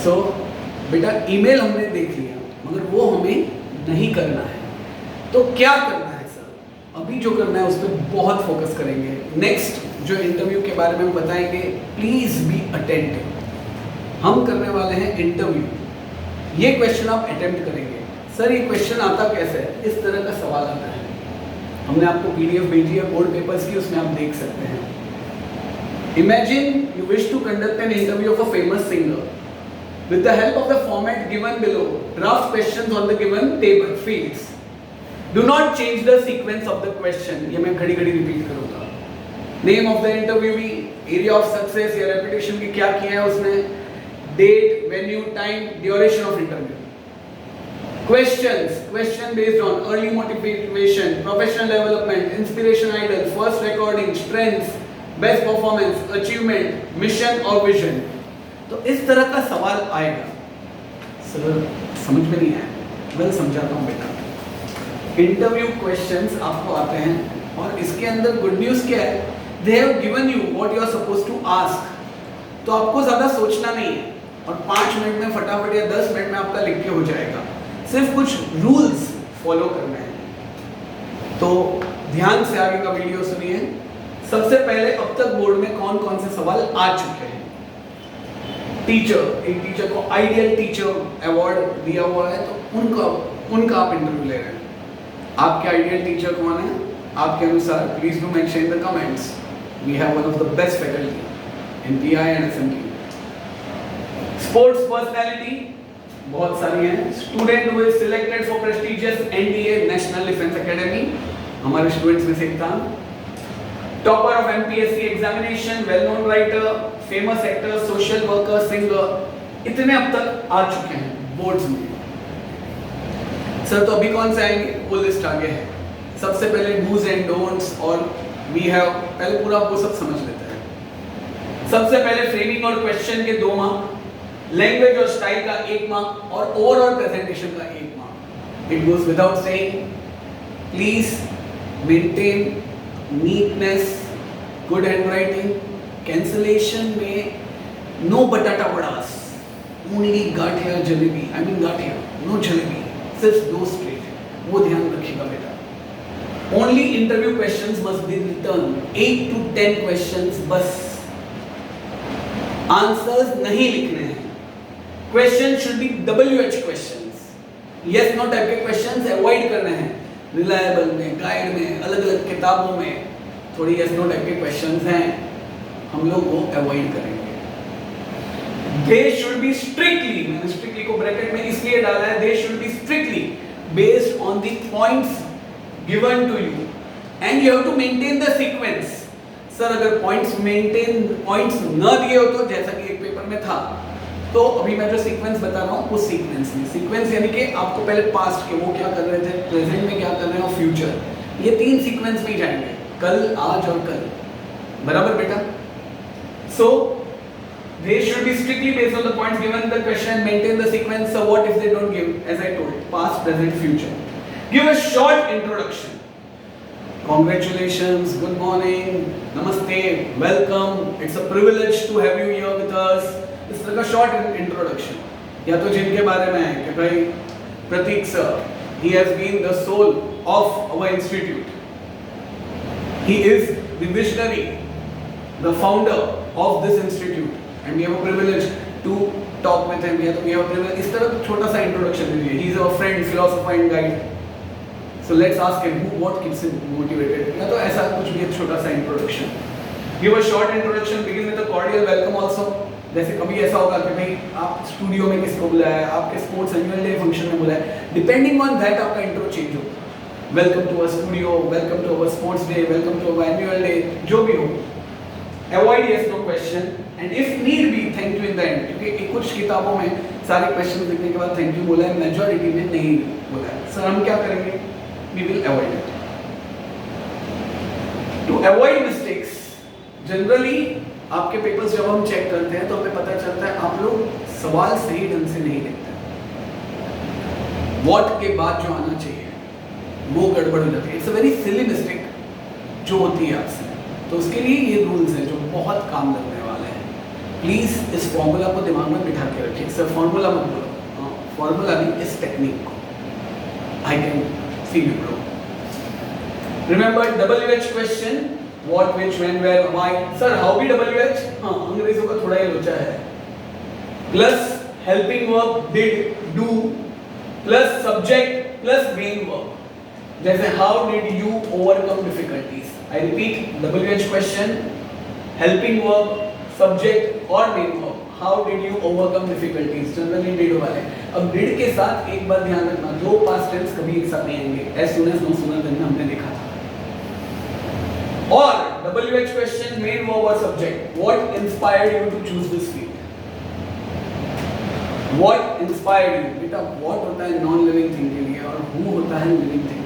सो बेटा ईमेल हमने देख लिया मगर वो हमें नहीं करना है, तो क्या करना है सर? अभी जो करना है उस पर बहुत फोकस करेंगे। नेक्स्ट जो इंटरव्यू के बारे में हम बताएंगे, प्लीज बी अटेंटिव। हम करने वाले हैं इंटरव्यू। ये क्वेश्चन आप अटेम्प्ट करेंगे। सर ये क्वेश्चन आता कैसे है? इस तरह का सवाल आता है। हमने आपको पीडीएफ भेजी है बोर्ड पेपर्स की, उसमें आप देख सकते हैं। Imagine you wish to conduct an interview of a famous singer. With the help of the format given below, draft questions on the given table fields. Do not change the sequence of the question. ये मैं घड़ी घड़ी repeat करूँगा। Name of the interviewee, area of success या reputation की क्या किया है उसने, date, venue, time, duration of interview. Questions, question based on early motivation, professional development, inspiration idol, first recording, strengths, best performance, achievement, mission और vision. तो इस तरह का सवाल आएगा। सर समझ में नहीं आया? मैं समझाता हूँ बेटा। इंटरव्यू क्वेश्चंस आपको आते हैं और इसके अंदर गुड न्यूज़ क्या है? They have given you what you are suppose to ask. तो आपको ज़्यादा सोचना नहीं है और 5 मिनट में फटाफट या 10 मिनट में आपका लिख के हो जाएगा। सिर्फ कुछ रूल्स फॉलो करने हैं। तो ध्यान से आगे का वीडियो सुनिए। सबसे पहले अब तक बोर्ड में कौन कौन से सवाल आ चुके हैं? टीचर, एक टीचर को आइडियल टीचर अवार्ड दिया हुआ है, तो उनका आप इंटरव्यू ले रहे हैं। आपके आइडियल टीचर कौन है आपके अनुसार? Please do mention in the comments. We have one of the best faculty in PI and SMT. Sports personality बहुत सारी हैं। Student who is selected for prestigious NDA national defence academy, हमारे students में से एक था। Topper of MPSC examination, well known writer, famous actor, social worker, singer. इतने अब तक आ चुके हैं बोर्ड्स में। सर तो अभी कौन से आएंगे? वो लिस्ट आगे है। सबसे पहले डूज एंड डोंट्स और वी हैव, पहले पूरा वो सब समझ लेते हैं। सबसे पहले फ्रेमिंग और क्वेश्चन के 2 मार्क, लैंग्वेज और स्टाइल का 1 मार्क और ओवरऑल प्रेजेंटेशन का 1 mark. It goes without saying, please maintain neatness, good handwriting. Cancellation में no batata vadas, only gathiya jalebi, I mean gathiya, no jalebi, सिर्फ 2 स्ट्रेट। वो ध्यान रखिएगा बेटा। Only interview questions must be return, 8 to 10 questions बस। आंसर्स नहीं लिखने हैं। Question should be WH questions, yes no type के क्वेश्चंस अवॉइड करने हैं। रिलायबल में, गाइड में, अलग अलग किताबों में थोड़ी यस नो टाइप के क्वेश्चंस हैं, हम लोग वो अवॉइड करेंगे। दे शुड बी स्ट्रिक्टली, मैंने स्ट्रिक्टली को ब्रैकेट में इसलिए डाला है, they should be strictly based on the points given to you and you have to maintain the sequence. Sir अगर पॉइंट्स न दिए हो तो, जैसा कि एक पेपर में था, तो अभी मैं जो सीक्वेंस बता रहा हूँ वो सीक्वेंस में, सीक्वेंस यानी कि आपको पहले पास्ट के वो क्या कर रहे थे, प्रेजेंट में क्या कर रहे हैं और फ्यूचर, ये 3 सीक्वेंस में जाएंगे, कल, आज और कल। बराबर बेटा? सो they should be strictly based on the points given in the question, maintain the sequence. So what if they don't give, as I told, past, present, future? Give a short introduction. Congratulations, good morning, namaste, welcome, it's a privilege to have you here with us. इस तरह का short introduction. या तो जिनके बारे में है कि भाई प्रतीक sir, he has been the soul of our institute, he is the visionary, the founder of this institute and we have a privilege to talk with him. या तो we have a privilege, इस तरह छोटा सा introduction दीजिए। he is our friend, philosopher and guide, so let's ask him who, what keeps him motivated। या तो ऐसा कुछ भी छोटा सा introduction. give a short introduction, begin with a cordial welcome also। जैसे कभी ऐसा होगा कि भाई आप स्टूडियो में किसको बुलाया है, आपके स्पोर्ट्स एनुअल डे फंक्शन में बुलाया है, डिपेंडिंग ऑन दैट आपका इंट्रो चेंज होगा। Welcome to our studio, welcome to our sports day, welcome to our annual day, जो भी हो। Avoid yes no question and if need be thank you in the end, क्योंकि कुछ किताबों में सारे क्वेश्चन लिखने के बाद थैंक यू बोला है, मेजॉरिटी में नहीं बोला है। सर हम क्या करेंगे? We will avoid it. To avoid mistakes, generally आपके पेपर्स जब हम चेक करते हैं तो हमें पता चलता है आप लोग सवाल सही ढंग से नहीं लिखते। व्हाट के बाद जो आना चाहिए वो गड़बड़ हो जाती है। It's a very silly mistake जो होती है आपसे। तो उसके लिए ये रूल्स हैं जो बहुत काम लगने वाले हैं। प्लीज इस फॉर्मूला को दिमाग में बिठा के रखिए। सर फॉर्मूला मत बोलो, फॉर्मूला नहीं, इस टेक्निक को। I can feel you bro. Remember WH question, what, which, when, where, why. Sir how भी WH, हाँ अंग्रेजों का थोड़ा ही लोचा है। Plus helping verb did, do, plus subject plus main verb. जैसे how did you overcome difficulties. I repeat, WH question, helping verb, subject और main verb. How did you overcome difficulties, generally did वाले। अब did के साथ एक बात ध्यान रखना, दो पास्ट टेंस कभी एक साथ नहीं आएंगे। As soon as, no sooner than में हमने देखा था। और WH क्वेश्चन, मेन वर्ब और subject. What inspired you to choose this field? What inspired you? बेटा व्हाट होता है नॉन लिविंग थिंग के लिए और हु होता है लिविंग थिंग।